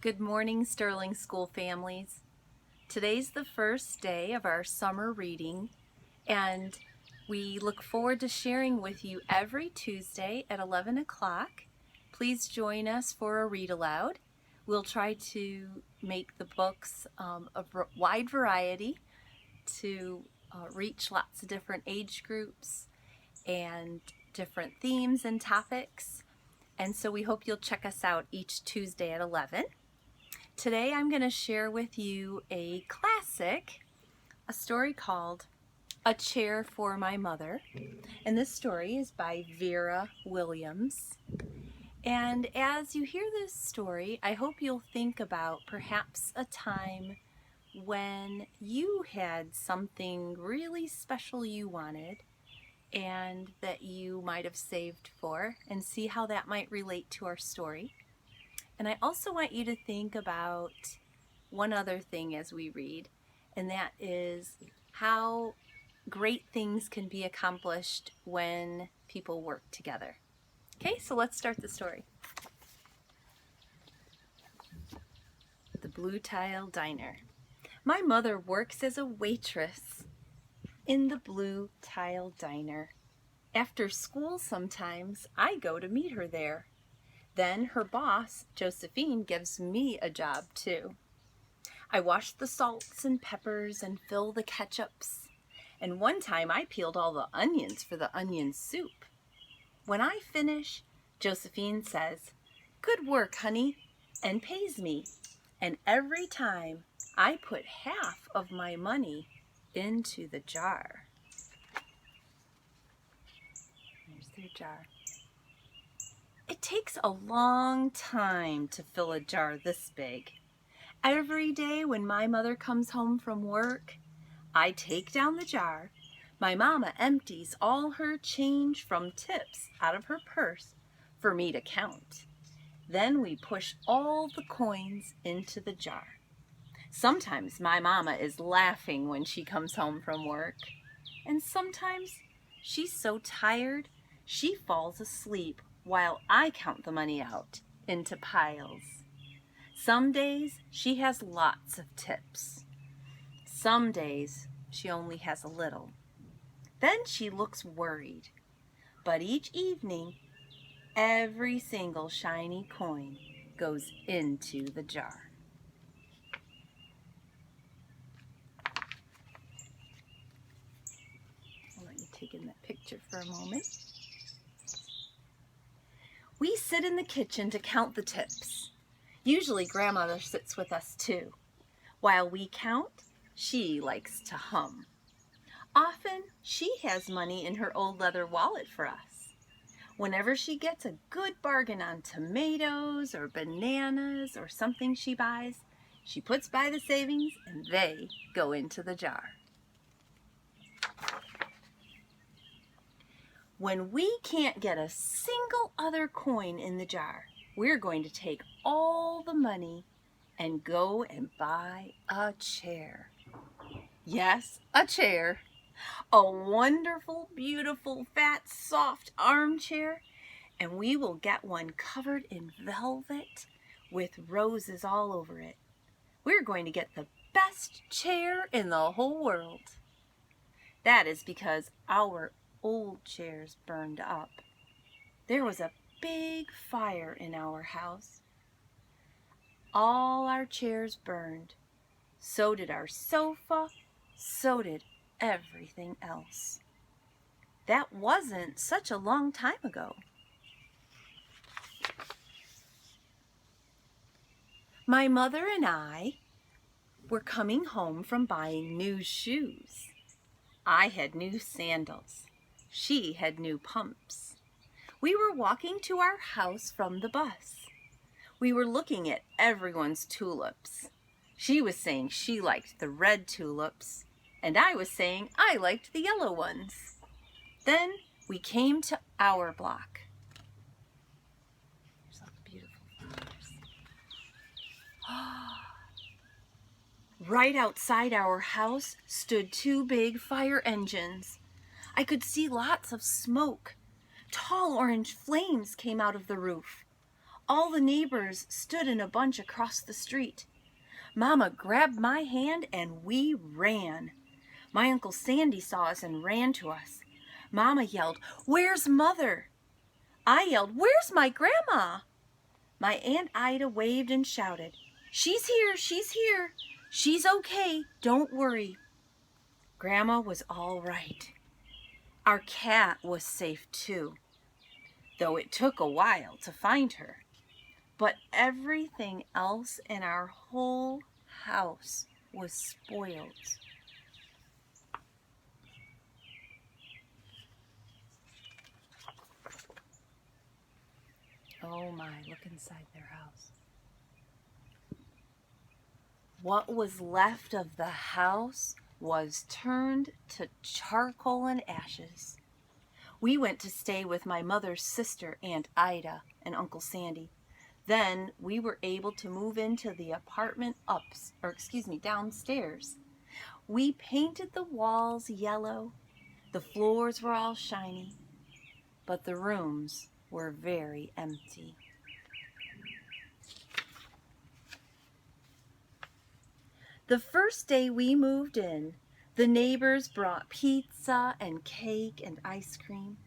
Good morning, Sterling School families. Today's the first day of our summer reading, and we look forward to sharing with you every Tuesday at 11 o'clock. Please join us for a read aloud. We'll try to make the books a wide variety to reach lots of different age groups and different themes and topics. And so we hope you'll check us out each Tuesday at 11. Today I'm going to share with you a classic, a story called A Chair for My Mother. And this story is by Vera Williams. And as you hear this story, I hope you'll think about perhaps a time when you had something really special you wanted and that you might have saved for, and see how that might relate to our story. And I also want you to think about one other thing as we read, and that is how great things can be accomplished when people work together. Okay, so let's start the story. The Blue Tile Diner. My mother works as a waitress in the Blue Tile Diner. After school sometimes, I go to meet her there. Then her boss, Josephine, gives me a job too. I wash the salts and peppers and fill the ketchups. And one time I peeled all the onions for the onion soup. When I finish, Josephine says, "Good work, honey," and pays me. And every time I put half of my money into the jar. There's their jar. It takes a long time to fill a jar this big. Every day when my mother comes home from work, I take down the jar. My mama empties all her change from tips out of her purse for me to count. Then we push all the coins into the jar. Sometimes my mama is laughing when she comes home from work, and sometimes she's so tired she falls asleep while I count the money out into piles. Some days she has lots of tips. Some days she only has a little. Then she looks worried. But each evening, every single shiny coin goes into the jar. I'll let you take in that picture for a moment. We sit in the kitchen to count the tips. Usually grandmother sits with us too. While we count, she likes to hum. Often she has money in her old leather wallet for us. Whenever she gets a good bargain on tomatoes or bananas or something she buys, she puts by the savings and they go into the jar. When we can't get a single other coin in the jar, we're going to take all the money and go and buy a chair. Yes, a chair. A wonderful, beautiful, fat, soft armchair. And we will get one covered in velvet with roses all over it. We're going to get the best chair in the whole world. That is because our old chairs burned up. There was a big fire in our house. All our chairs burned. So did our sofa. So did everything else. That wasn't such a long time ago. My mother and I were coming home from buying new shoes. I had new sandals. She had new pumps. We were walking to our house from the bus. We were looking at everyone's tulips. She was saying she liked the red tulips, and I was saying I liked the yellow ones. Then we came to our block. There's all the beautiful flowers. Right outside our house stood two big fire engines. I could see lots of smoke. Tall orange flames came out of the roof. All the neighbors stood in a bunch across the street. Mama grabbed my hand and we ran. My Uncle Sandy saw us and ran to us. Mama yelled, "Where's Mother?" I yelled, "Where's my grandma?" My Aunt Ida waved and shouted, "She's here, she's here. She's okay, don't worry." Grandma was all right. Our cat was safe too, though it took a while to find her. But everything else in our whole house was spoiled. Oh my, look inside their house. What was left of the house was turned to charcoal and ashes. We went to stay with my mother's sister, Aunt Ida, and Uncle Sandy. Then we were able to move into the apartment downstairs. We painted the walls yellow. The floors were all shiny, but the rooms were very empty. The first day we moved in, the neighbors brought pizza and cake and ice cream,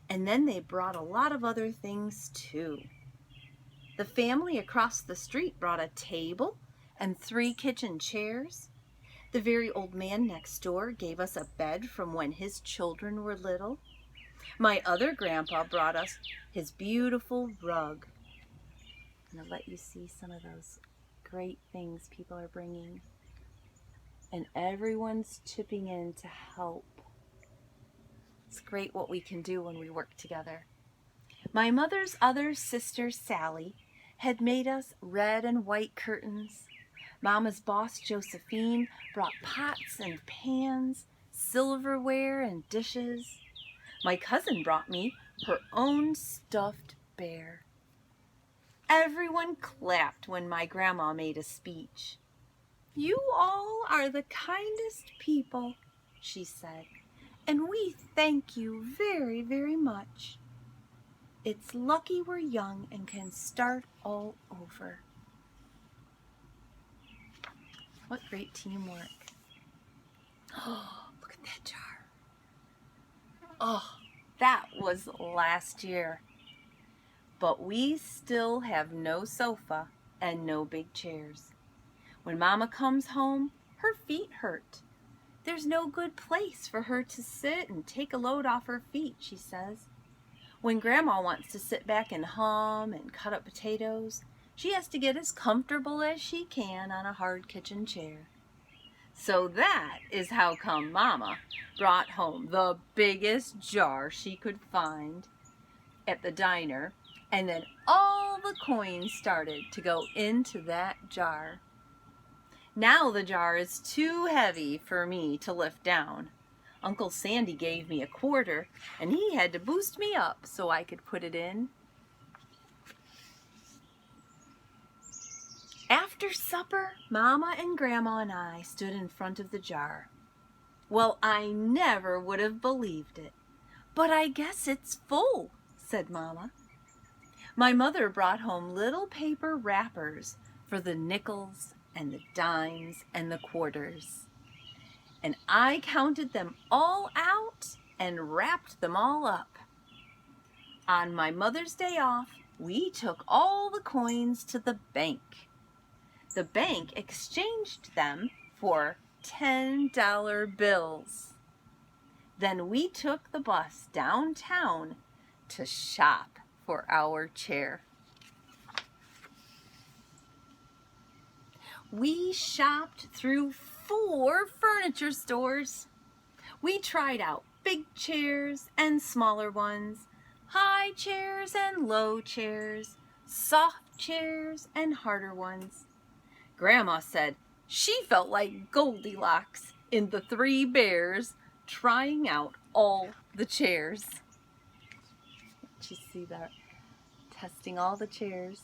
and then they brought a lot of other things too. The family across the street brought a table and 3 kitchen chairs. The very old man next door gave us a bed from when his children were little. My other grandpa brought us his beautiful rug. I'm going to let you see some of those great things people are bringing. And everyone's chipping in to help. It's great what we can do when we work together. My mother's other sister, Sally, had made us red and white curtains. Mama's boss, Josephine, brought pots and pans, silverware and dishes. My cousin brought me her own stuffed bear. Everyone clapped when my grandma made a speech. "You all are the kindest people," she said, "and we thank you very, very much. It's lucky we're young and can start all over." What great teamwork. Oh, look at that jar. Oh, that was last year. But we still have no sofa and no big chairs. When Mama comes home, her feet hurt. There's no good place for her to sit and take a load off her feet, she says. When Grandma wants to sit back and hum and cut up potatoes, she has to get as comfortable as she can on a hard kitchen chair. So that is how come Mama brought home the biggest jar she could find at the diner, and then all the coins started to go into that jar. Now the jar is too heavy for me to lift down. Uncle Sandy gave me a quarter, and he had to boost me up so I could put it in. After supper, Mama and Grandma and I stood in front of the jar. Well, I never would have believed it, but I guess it's full, said Mama. My mother brought home little paper wrappers for the nickels and the dimes and the quarters. And I counted them all out and wrapped them all up. On my Mother's Day off, we took all the coins to the bank. The bank exchanged them for $10 bills. Then we took the bus downtown to shop for our chair. We shopped through 4 furniture stores. We tried out big chairs and smaller ones, high chairs and low chairs, soft chairs and harder ones. Grandma said she felt like Goldilocks in the 3 Bears trying out all the chairs. Did you see that? Testing all the chairs.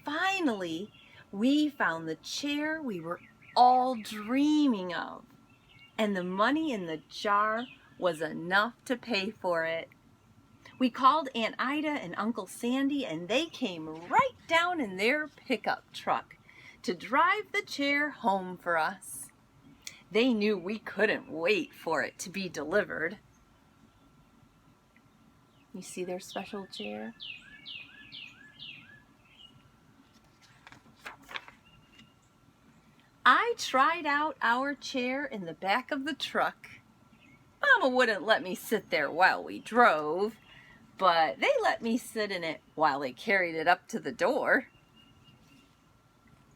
Finally, we found the chair we were all dreaming of, and the money in the jar was enough to pay for it. We called Aunt Ida and Uncle Sandy, and they came right down in their pickup truck to drive the chair home for us. They knew we couldn't wait for it to be delivered. You see their special chair? I tried out our chair in the back of the truck. Mama wouldn't let me sit there while we drove, but they let me sit in it while they carried it up to the door.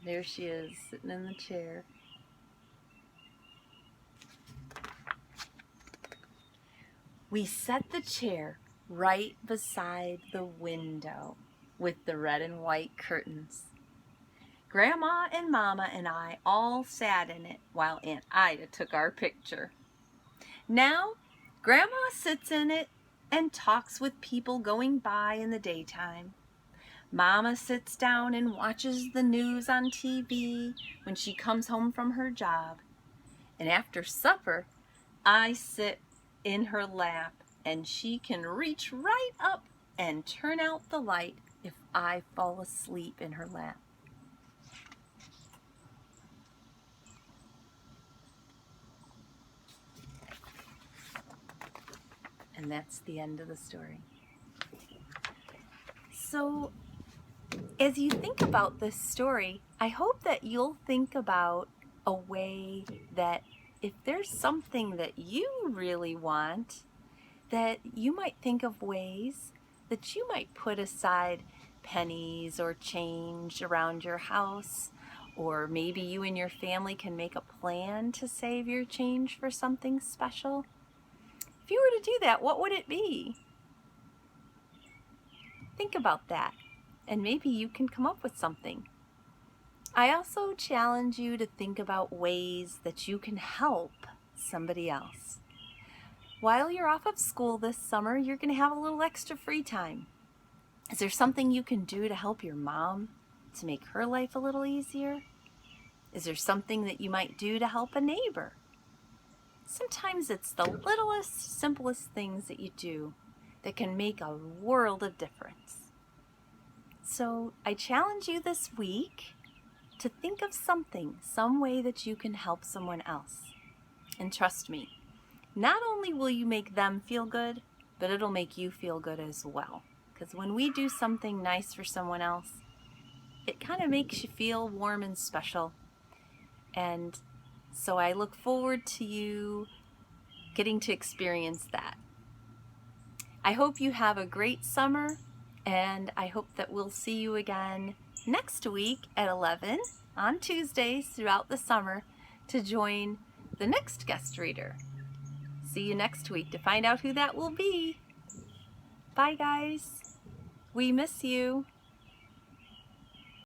There she is, sitting in the chair. We set the chair right beside the window with the red and white curtains. Grandma and Mama and I all sat in it while Aunt Ida took our picture. Now, Grandma sits in it and talks with people going by in the daytime. Mama sits down and watches the news on TV when she comes home from her job. And after supper, I sit in her lap and she can reach right up and turn out the light if I fall asleep in her lap. And that's the end of the story. So, as you think about this story, I hope that you'll think about a way that if there's something that you really want, that you might think of ways that you might put aside pennies or change around your house, or maybe you and your family can make a plan to save your change for something special. If you were to do that, what would it be? Think about that, and maybe you can come up with something. I also challenge you to think about ways that you can help somebody else. While you're off of school this summer, you're going to have a little extra free time. Is there something you can do to help your mom to make her life a little easier? Is there something that you might do to help a neighbor? Sometimes it's the littlest, simplest things that you do that can make a world of difference. So I challenge you this week to think of something, some way that you can help someone else. And trust me, not only will you make them feel good, but it'll make you feel good as well. Because when we do something nice for someone else, it kind of makes you feel warm and special. And so I look forward to you getting to experience that. I hope you have a great summer, and I hope that we'll see you again next week at 11 on Tuesdays throughout the summer to join the next guest reader. See you next week to find out who that will be. Bye, guys. We miss you.